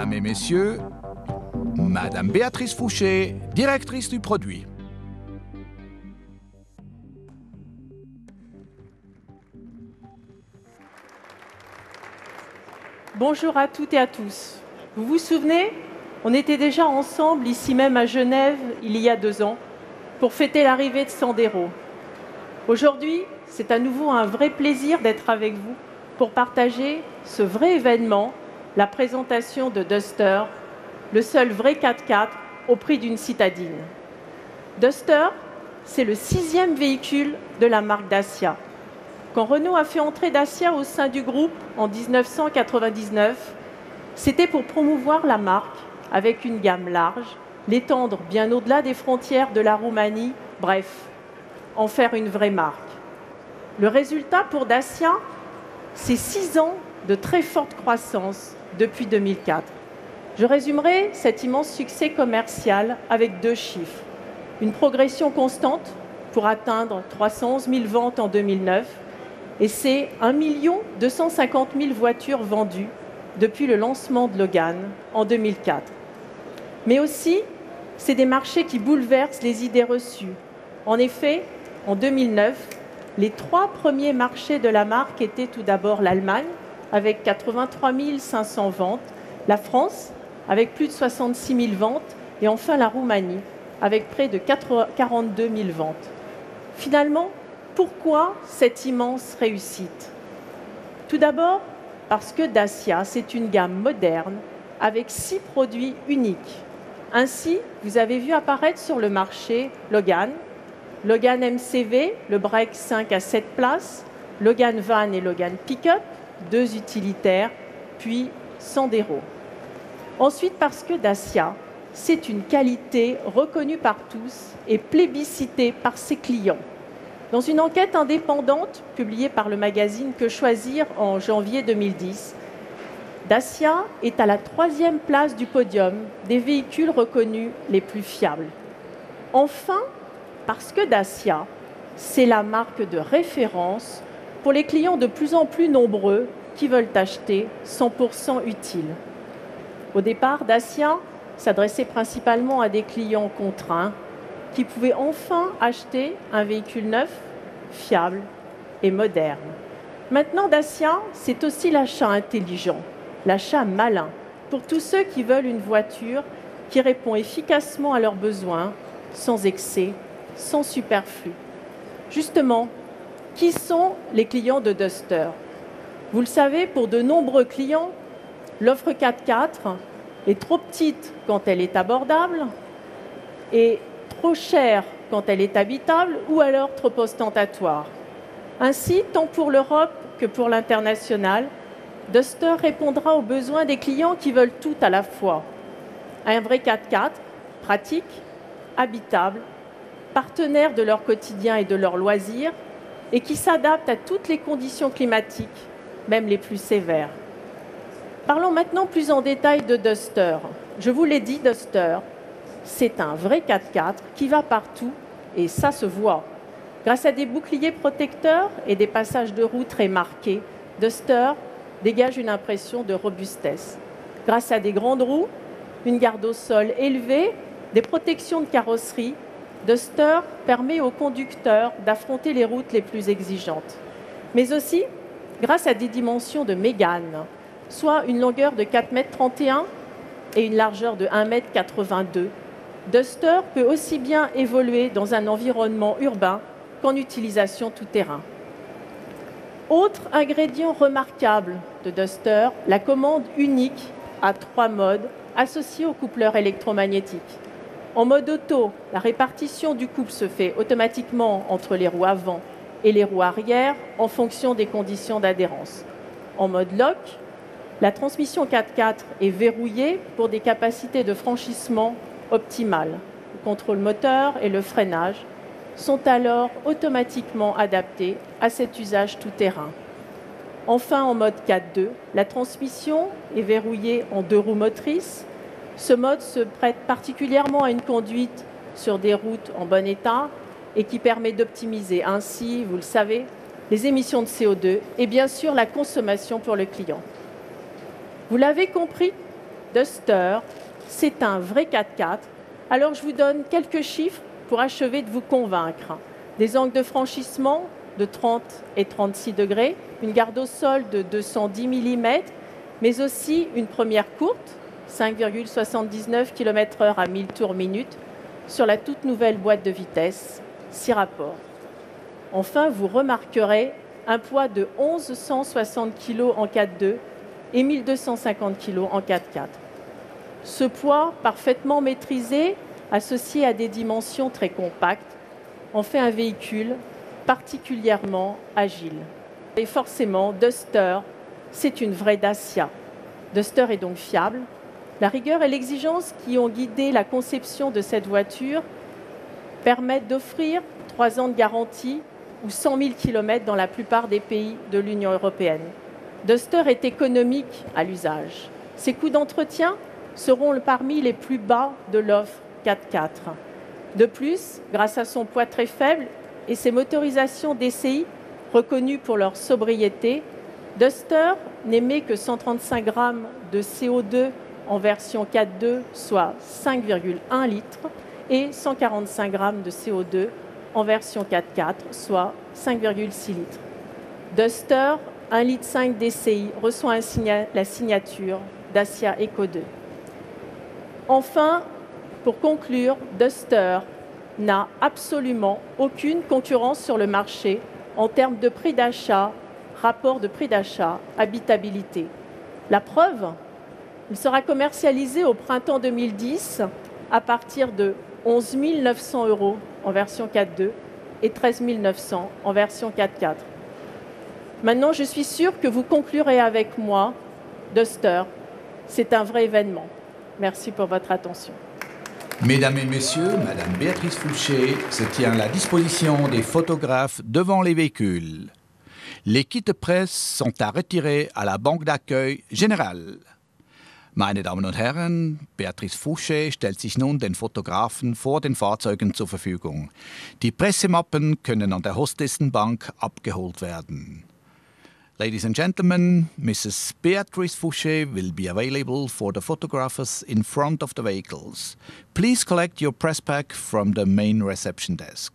Mesdames et messieurs, Madame Béatrice Fouché, directrice du produit. Bonjour à toutes et à tous. Vous vous souvenez, on était déjà ensemble ici même à Genève il y a 2 ans pour fêter l'arrivée de Sandero. Aujourd'hui, c'est à nouveau un vrai plaisir d'être avec vous pour partager ce vrai événement, la présentation de Duster, le seul vrai 4x4 au prix d'une citadine. Duster, c'est le 6e véhicule de la marque Dacia. Quand Renault a fait entrer Dacia au sein du groupe en 1999, c'était pour promouvoir la marque avec une gamme large, l'étendre bien au-delà des frontières de la Roumanie, bref, en faire une vraie marque. Le résultat pour Dacia, c'est 6 ans de très forte croissance depuis 2004. Je résumerai cet immense succès commercial avec 2 chiffres. Une progression constante pour atteindre 311 000 ventes en 2009 et c'est 1 250 000 voitures vendues depuis le lancement de Logan en 2004. Mais aussi, c'est des marchés qui bouleversent les idées reçues. En effet, en 2009, les 3 premiers marchés de la marque étaient tout d'abord l'Allemagne, avec 83 500 ventes, la France, avec plus de 66 000 ventes, et enfin la Roumanie, avec près de 42 000 ventes. Finalement, pourquoi cette immense réussite? Tout d'abord, parce que Dacia, c'est une gamme moderne avec 6 produits uniques. Ainsi, vous avez vu apparaître sur le marché Logan, Logan MCV, le break 5 à 7 places, Logan Van et Logan Pickup, 2 utilitaires, puis Sandero. Ensuite, parce que Dacia, c'est une qualité reconnue par tous et plébiscitée par ses clients. Dans une enquête indépendante publiée par le magazine Que Choisir en janvier 2010, Dacia est à la 3e place du podium des véhicules reconnus les plus fiables. Enfin, parce que Dacia, c'est la marque de référence pour les clients de plus en plus nombreux qui veulent acheter 100% utile. Au départ, Dacia s'adressait principalement à des clients contraints qui pouvaient enfin acheter un véhicule neuf, fiable et moderne. Maintenant, Dacia, c'est aussi l'achat intelligent, l'achat malin, pour tous ceux qui veulent une voiture qui répond efficacement à leurs besoins, sans excès, sans superflu. Justement, qui sont les clients de Duster? Vous le savez, pour de nombreux clients, l'offre 4x4 est trop petite quand elle est abordable et trop chère quand elle est habitable ou alors trop ostentatoire. Ainsi, tant pour l'Europe que pour l'international, Duster répondra aux besoins des clients qui veulent tout à la fois. Un vrai 4x4, pratique, habitable, partenaire de leur quotidien et de leurs loisirs et qui s'adapte à toutes les conditions climatiques, même les plus sévères. Parlons maintenant plus en détail de Duster. Je vous l'ai dit, Duster, c'est un vrai 4x4 qui va partout et ça se voit. Grâce à des boucliers protecteurs et des passages de roue très marqués, Duster dégage une impression de robustesse. Grâce à des grandes roues, une garde au sol élevée, des protections de carrosserie, Duster permet aux conducteurs d'affronter les routes les plus exigeantes. Mais aussi, grâce à des dimensions de mégane, soit une longueur de 4,31 m et une largeur de 1,82 m, Duster peut aussi bien évoluer dans un environnement urbain qu'en utilisation tout-terrain. Autre ingrédient remarquable de Duster, la commande unique à 3 modes associés au coupleur électromagnétique. En mode auto, la répartition du couple se fait automatiquement entre les roues avant et les roues arrière en fonction des conditions d'adhérence. En mode lock, la transmission 4x4 est verrouillée pour des capacités de franchissement optimales. Le contrôle moteur et le freinage sont alors automatiquement adaptés à cet usage tout-terrain. Enfin, en mode 4.2, la transmission est verrouillée en 2 roues motrices. Ce mode se prête particulièrement à une conduite sur des routes en bon état et qui permet d'optimiser ainsi, vous le savez, les émissions de CO2 et bien sûr la consommation pour le client. Vous l'avez compris, Duster, c'est un vrai 4x4. Alors je vous donne quelques chiffres pour achever de vous convaincre. Des angles de franchissement de 30 et 36 degrés, une garde au sol de 210 mm, mais aussi une première courte, 5,79 km/h à 1000 tours minute, sur la toute nouvelle boîte de vitesse, 6 rapports. Enfin, vous remarquerez un poids de 1160 kg en 4x2 et 1250 kg en 4x4. Ce poids parfaitement maîtrisé, associé à des dimensions très compactes, en fait un véhicule particulièrement agile. Et forcément, Duster, c'est une vraie Dacia. Duster est donc fiable. La rigueur et l'exigence qui ont guidé la conception de cette voiture permettent d'offrir 3 ans de garantie ou 100 000 km dans la plupart des pays de l'Union européenne. Duster est économique à l'usage. Ses coûts d'entretien seront parmi les plus bas de l'offre 4x4. De plus, grâce à son poids très faible et ses motorisations DCI reconnues pour leur sobriété, Duster n'émet que 135 grammes de CO2 en version 4.2, soit 5,1 litres, et 145 grammes de CO2 en version 4.4, soit 5,6 litres. Duster 1,5 litre DCI reçoit la signature Dacia Eco 2. Enfin, pour conclure, Duster n'a absolument aucune concurrence sur le marché en termes de prix d'achat, rapport de prix d'achat, habitabilité. La preuve, il sera commercialisé au printemps 2010 à partir de 11 900 € en version 4.2 et 13 900 en version 4.4. Maintenant, je suis sûre que vous conclurez avec moi, Duster, c'est un vrai événement. Merci pour votre attention. Mesdames et messieurs, Madame Béatrice Fouché se tient à la disposition des photographes devant les véhicules. Les kits de presse sont à retirer à la banque d'accueil générale. Meine Damen und Herren, Béatrice Fouché stellt sich nun den Fotografen vor den Fahrzeugen zur Verfügung. Die Pressemappen können an der Hostessenbank abgeholt werden. Ladies and gentlemen, Mrs. Béatrice Fouché will be available for the photographers in front of the vehicles. Please collect your press pack from the main reception desk.